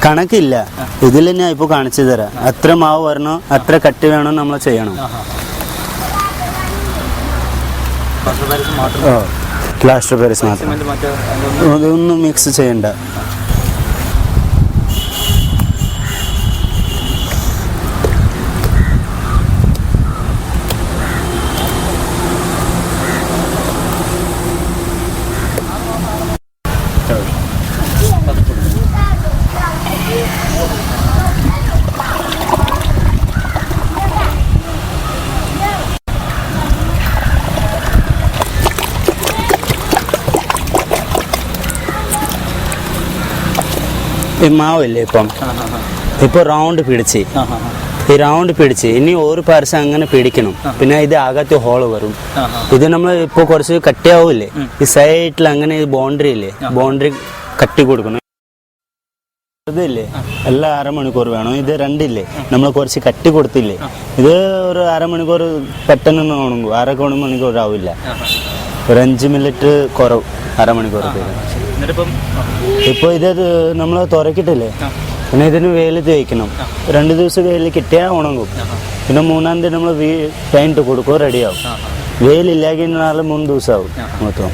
കണക്കില്ല, ഇതിൽ തന്നെ ഇപ്പോൾ കാണിച്ചു തരാം. എത്ര മാവ് വരണോ അത്ര കട്ടി വേണോ നമ്മൾ ചെയ്യണം. പ്ലാസ്റ്റർ പാരീസ് മാത്രം, അതൊന്നും മിക്സ് ചെയ്യണ്ട. ഈ മാവില്ലേ ഇപ്പൊ റൗണ്ട് പിടിച്ച് ഈ റൗണ്ട് പിടിച്ച് ഇനി ഒരു പാർശ്വം അങ്ങനെ പിടിക്കണം. പിന്നെ ഇത് അകത്ത് ഹോള് വരും. ഇത് നമ്മൾ ഇപ്പൊ കുറച്ച് കട്ടിയാവൂല്ലേ, ഈ സൈഡിൽ അങ്ങനെ ബൗണ്ടറി ഇല്ലേ, ബൗണ്ടറി കട്ടി കൊടുക്കണം. ഇതില്ലേ എല്ലാം അരമണിക്കൂർ വേണം. ഇത് രണ്ടില്ലേ നമ്മൾ കുറച്ച് കട്ടി കൊടുത്തില്ലേ, ഇത് ഒരു അരമണിക്കൂർ പെട്ടെന്ന് ഉണങ്ങും. മണിക്കൂർ ആവില്ല, ഒരു 5 മിനിറ്റ് കുറവ് അരമണിക്കൂർ. ഇപ്പോൾ ഇത് നമ്മൾ തുറക്കിട്ടില്ലേ, പിന്നെ ഇതിന് വെയിലത്ത് വയ്ക്കണം. 2 ദിവസം വെയിൽ കിട്ടിയാൽ ഉണങ്ങും. പിന്നെ 3-ാം തീയതി നമ്മൾ പെയിൻറ്റ് കൊടുക്കും, റെഡിയാവും. വെയിലില്ലെങ്കിൽ 3 ദിവസമാവും മൊത്തം.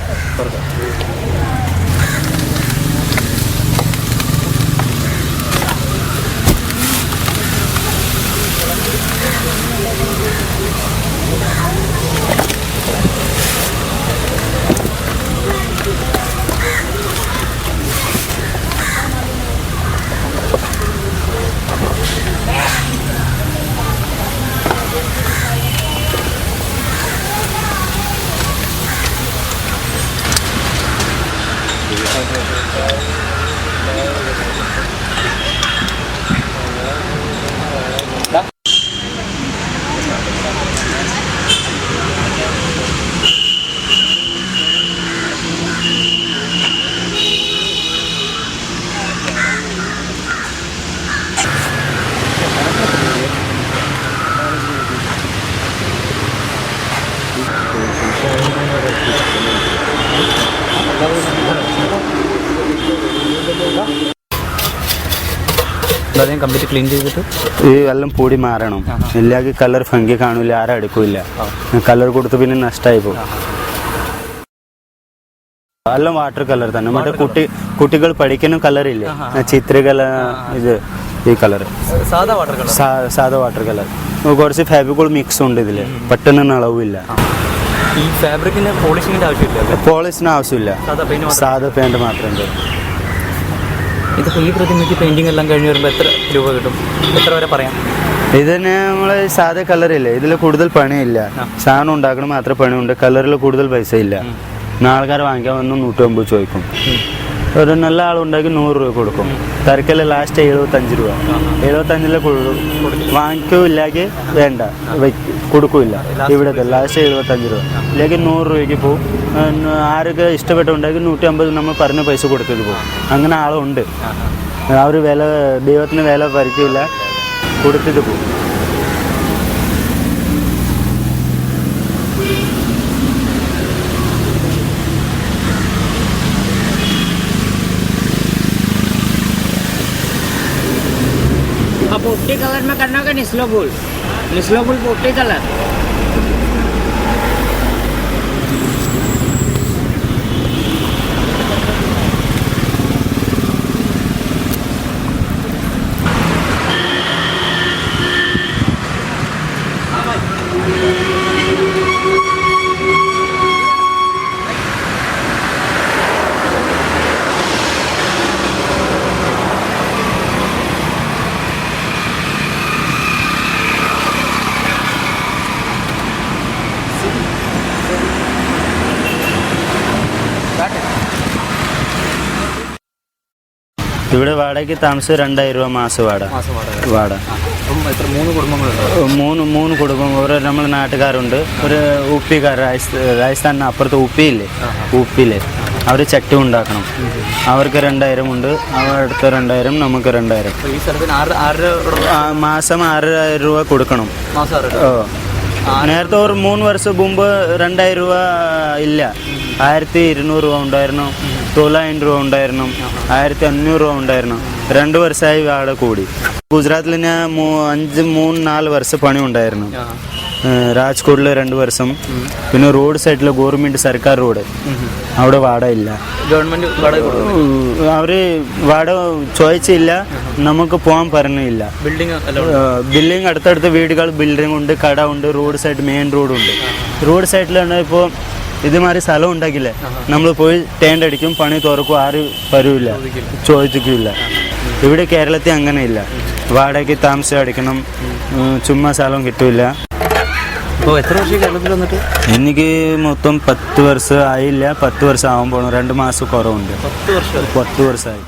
കംപ്ലീറ്റ് ക്ലീൻ ചെയ്തിട്ട് ഈ എല്ലാം പൊടി മാറണം. ഇല്ലെങ്കിൽ കളർ ഭംഗി കാണില്ല, ആരും എടുക്കില്ല. കളർ കൊടുത്ത് പിന്നെ നഷ്ടമായി പോകും. എല്ലാം വാട്ടർ കളർ തന്നെ. മറ്റേ കുട്ടികൾ പഠിക്കുന്ന കളറില്ലേ, ചിത്രകല, ഇത് ഈ കളർ സാധാ വാട്ടർ കളർ. കുറച്ച് ഫാബ്രിക്കുകൾ മിക്സ് ഉണ്ട് ഇതില്, പെട്ടെന്ന് അളവില്ല. ഈ ഫാബ്രിക്കിന് പോളിഷിങ്ങിന്റെ ആവശ്യമില്ല, പോളിഷിന് ആവശ്യമില്ല, സാധാ പെയിന്റ് മാത്രം. ഇതിപ്പോൾ ഈ പ്രതിമയ്ക്ക് പെയിന്റിംഗ് എല്ലാം കഴിഞ്ഞ് വരുമ്പോൾ എത്ര രൂപ കിട്ടും, എത്ര വരെ പറയാം? ഇതിന് നമ്മൾ സാധാ കളറില്ലേ, ഇതിൽ കൂടുതൽ പണിയില്ല. സാധനം ഉണ്ടാക്കണം മാത്രമേ പണിയുണ്ട്. കളറിൽ കൂടുതൽ പൈസ ഇല്ല. ആൾക്കാർ വാങ്ങിക്കാൻ വന്ന് 150 ചോദിക്കും. ഒരു നല്ല ആളുണ്ടാക്കി 100 രൂപ കൊടുക്കും. തരക്കല്ല ലാസ്റ്റ് 75 രൂപ. 75 വാങ്ങിക്കില്ലെങ്കിൽ വേണ്ട, കൊടുക്കില്ല. ഇവിടത്തെ ലാസ്റ്റ് 75 രൂപ. ഇല്ലെങ്കിൽ 100 രൂപയ്ക്ക് പോകും. ആരൊക്കെ ഇഷ്ടപ്പെട്ടുണ്ടാക്കി 150 നമ്മൾ പറഞ്ഞ പൈസ കൊടുത്തിട്ട് പോകും. അങ്ങനെ ആളുണ്ട്. ആ ഒരു വില, ദൈവത്തിന് വില പരിക്കില്ല, കൊടുത്തിട്ട് പോകും. पुट्टी कलर में करना होगा निस्लो फुल पुट्टी कलर. ഇവിടെ വാടകയ്ക്ക് താമസം 2000 രൂപ മാസം വാടക. അപ്പം എത്ര 3 കുടുംബങ്ങളുണ്ടോ? മൂന്ന് കുടുംബം. ഒരു നമ്മൾ നാട്ടുകാരുണ്ട്, ഒരു ഉപ്പിക്കാർ, രാജസ്ഥാനിന് അപ്പുറത്ത് ഉപ്പിയില്ലേ, ഉപ്പിയില്ലേ അവർ ചട്ടി ഉണ്ടാക്കണം. അവർക്ക് 2000 ഉണ്ട്, അടുത്ത 2000, നമുക്ക് 2000. ഈ സ്ഥലത്തിന് മാസം 6000 രൂപ കൊടുക്കണം. നേരത്തെ ഒരു 3 വർഷം മുമ്പ് 2000 രൂപ ഇല്ല, 1200 രൂപ ഉണ്ടായിരുന്നു, 900 രൂപ ഉണ്ടായിരുന്നു, 1500 രൂപ ഉണ്ടായിരുന്നു. 2 വർഷമായി വാടക കൂടി. ഗുജറാത്തിൽ ഞാൻ 3-4 വർഷം പണി ഉണ്ടായിരുന്നു. രാജ്കോട്ടിൽ 2 വർഷം. പിന്നെ റോഡ് സൈഡിൽ ഗവൺമെൻറ് സർക്കാർ റോഡ്, അവിടെ വാടക ഇല്ല. ഗവൺമെന്റ് വാടക കൊടുക്കും. അവർ വാടക ചോദിച്ചില്ല, നമുക്ക് പോകാൻ പറഞ്ഞില്ല. ബിൽഡിങ് അടുത്തടുത്ത് വീടുകൾ, ബിൽഡിംഗ് ഉണ്ട്, കട ഉണ്ട്, റോഡ് സൈഡ് മെയിൻ റോഡുണ്ട്. റോഡ് സൈഡിലാണ് ഇപ്പോൾ ഇതുമാതിരി സ്ഥലം ഉണ്ടാക്കില്ലേ, നമ്മൾ പോയി ടേണ്ട് അടിക്കും, പണി തുറക്കും, ആരും വരില്ല, ചോദിച്ചില്ല. ഇവിടെ കേരളത്തിൽ അങ്ങനെയില്ല, വാടകയ്ക്ക് താമസം അടിക്കണം, ചുമ്മാ സ്ഥലം കിട്ടില്ല. അപ്പോൾ എത്ര വർഷം കേരളത്തിൽ വന്നിട്ട്? എനിക്ക് മൊത്തം 10 വർഷം ആയില്ല, 10 വർഷം ആവാൻ പോകണം. 2 മാസം കുറവുണ്ട്. 10 വർഷമായി.